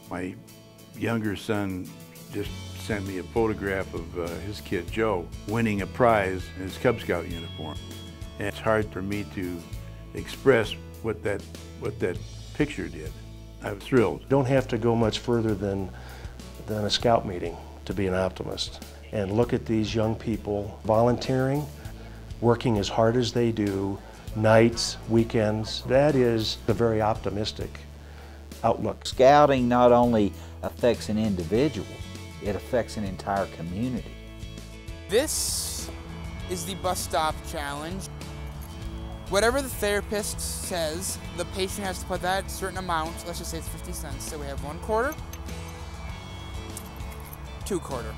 My younger son just sent me a photograph of his kid Joe winning a prize in his Cub Scout uniform. And it's hard for me to express what that picture did. I was thrilled. Don't have to go much further than a scout meeting to be an optimist. And look at these young people volunteering, working as hard as they do, nights, weekends. That is a very optimistic outlook. Scouting not only affects an individual, it affects an entire community. This is the bus stop challenge. Whatever the therapist says, the patient has to put that certain amount, let's just say it's 50 cents. So we have 1 quarter, 2 quarter.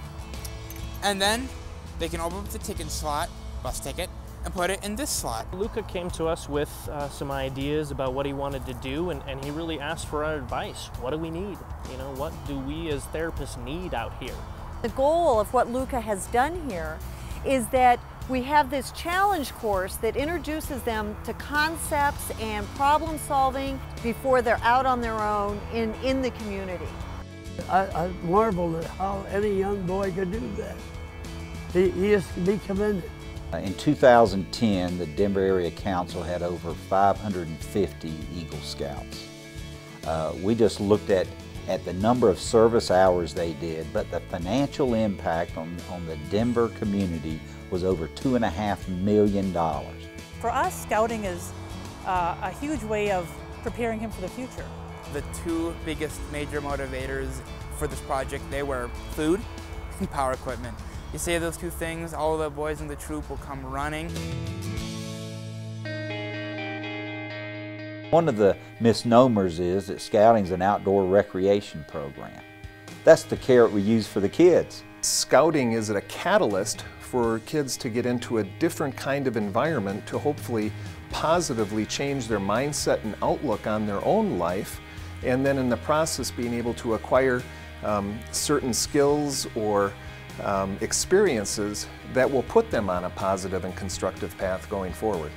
And then they can open up the ticket slot, bus ticket, and put it in this slot. Luca came to us with some ideas about what he wanted to do, and he really asked for our advice. What do we need? You know, what do we as therapists need out here? The goal of what Luca has done here is that we have this challenge course that introduces them to concepts and problem solving before they're out on their own in the community. I marvel at how any young boy could do that. He is to be commended. In 2010, the Denver Area Council had over 550 Eagle Scouts. We just looked at the number of service hours they did, but the financial impact on the Denver community was over $2.5 million. For us, scouting is a huge way of preparing him for the future. The 2 biggest major motivators for this project, they were food and power equipment. You say those 2 things, all of the boys in the troop will come running. One of the misnomers is that scouting is an outdoor recreation program. That's the carrot we use for the kids. Scouting is a catalyst for kids to get into a different kind of environment to hopefully positively change their mindset and outlook on their own life, and then in the process being able to acquire certain skills or experiences that will put them on a positive and constructive path going forward.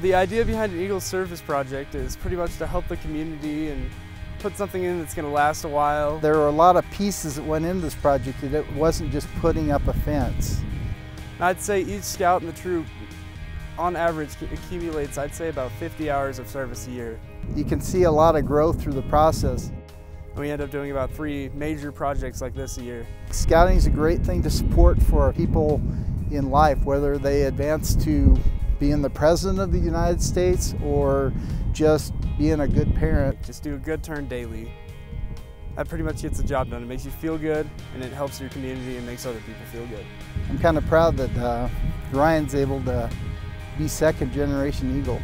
The idea behind an Eagle Service Project is pretty much to help the community and put something in that's going to last a while. There are a lot of pieces that went into this project. It wasn't just putting up a fence. I'd say each scout in the troop, on average, accumulates, I'd say, about 50 hours of service a year. You can see a lot of growth through the process. And we end up doing about 3 major projects like this a year. Scouting is a great thing to support for people in life, whether they advance to being the President of the United States or just being a good parent. Just do a good turn daily. That pretty much gets the job done. It makes you feel good, and it helps your community and makes other people feel good. I'm kind of proud that Ryan's able to be 2nd generation Eagle.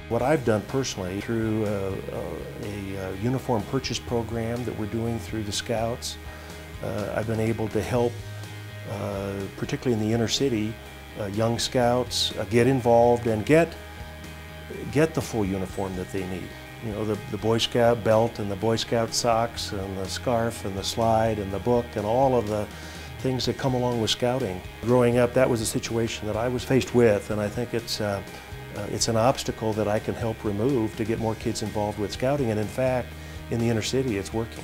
What I've done personally through a uniform purchase program that we're doing through the Scouts, I've been able to help, particularly in the inner city, young Scouts get involved and get the full uniform that they need. You know, the Boy Scout belt and the Boy Scout socks and the scarf and the slide and the book and all of the things that come along with scouting. Growing up, that was a situation that I was faced with, and I think it's an obstacle that I can help remove to get more kids involved with scouting, and in fact, in the inner city, it's working.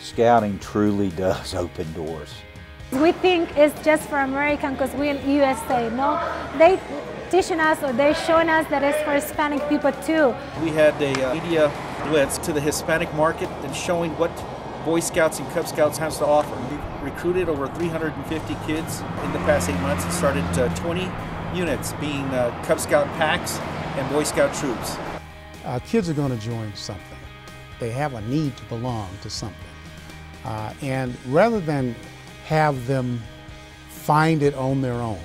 Scouting truly does open doors. We think it's just for American because we're in USA, no? They teaching us or they're showing us that it's for Hispanic people too. We had a media blitz to the Hispanic market and showing what Boy Scouts and Cub Scouts has to offer. We recruited over 350 kids in the past 8 months and started 20 units being Cub Scout packs and Boy Scout troops. Kids are going to join something. They have a need to belong to something. And rather than have them find it on their own,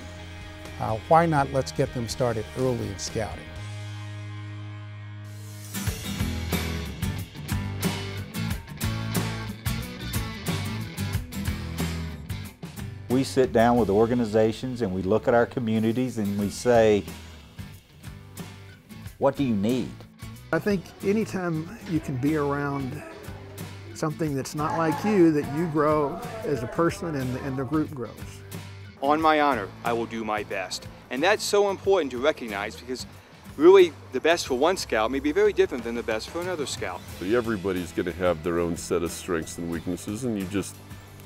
why not let's get them started early in scouting? We sit down with organizations and we look at our communities and we say, what do you need? I think anytime you can be around something that's not like you, that you grow as a person and the group grows. On my honor, I will do my best. And that's so important to recognize because really the best for one scout may be very different than the best for another scout. Everybody's going to have their own set of strengths and weaknesses, and you just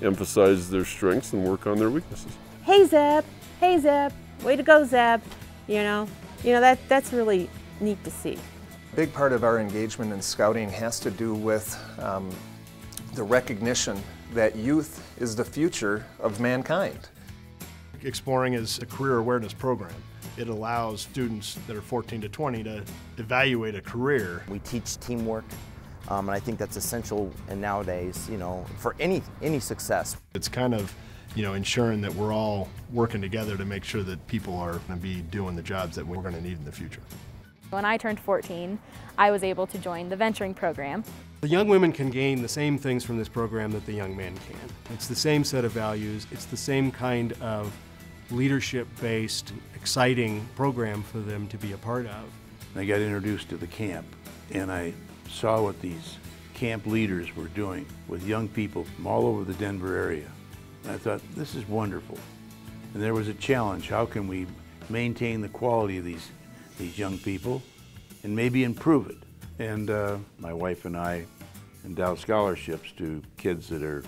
emphasize their strengths and work on their weaknesses. Hey Zeb, way to go Zeb, you know that's really neat to see. A big part of our engagement in scouting has to do with the recognition that youth is the future of mankind. Exploring is a career awareness program. It allows students that are 14 to 20 to evaluate a career. We teach teamwork, and I think that's essential and nowadays, for any success. It's kind of, ensuring that we're all working together to make sure that people are going to be doing the jobs that we're going to need in the future. When I turned 14, I was able to join the venturing program. The young women can gain the same things from this program that the young men can. It's the same set of values, it's the same kind of leadership-based, exciting program for them to be a part of. I got introduced to the camp, and I saw what these camp leaders were doing with young people from all over the Denver area. And I thought, this is wonderful. And there was a challenge. How can we maintain the quality of these young people and maybe improve it? And my wife and I endow scholarships to kids that are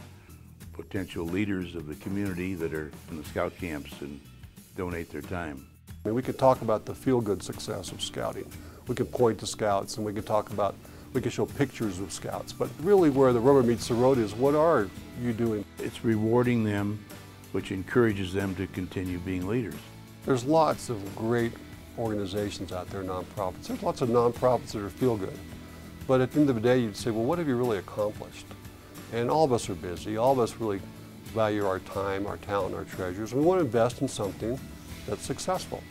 potential leaders of the community that are in the scout camps and donate their time. I mean, we could talk about the feel-good success of scouting. We could point to scouts and we could show pictures of scouts, but really where the rubber meets the road is, what are you doing? It's rewarding them, which encourages them to continue being leaders. There's lots of great organizations out there, nonprofits. There's lots of nonprofits that are feel-good. But at the end of the day, you'd say, well, what have you really accomplished? And all of us are busy. All of us really value our time, our talent, our treasures. We want to invest in something that's successful.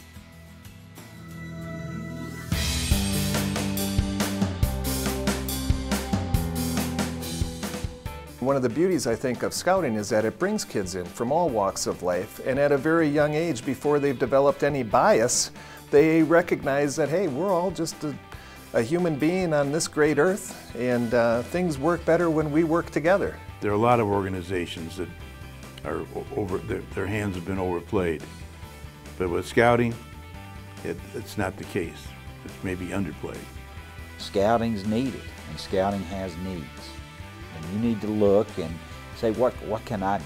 One of the beauties, I think, of scouting is that it brings kids in from all walks of life, and at a very young age, before they've developed any bias, they recognize that, hey, we're all just a human being on this great earth, and things work better when we work together. There are a lot of organizations that are their hands have been overplayed. But with scouting, it's not the case. It's maybe underplayed. Scouting's needed, and scouting has needs. And you need to look and say, what can I do?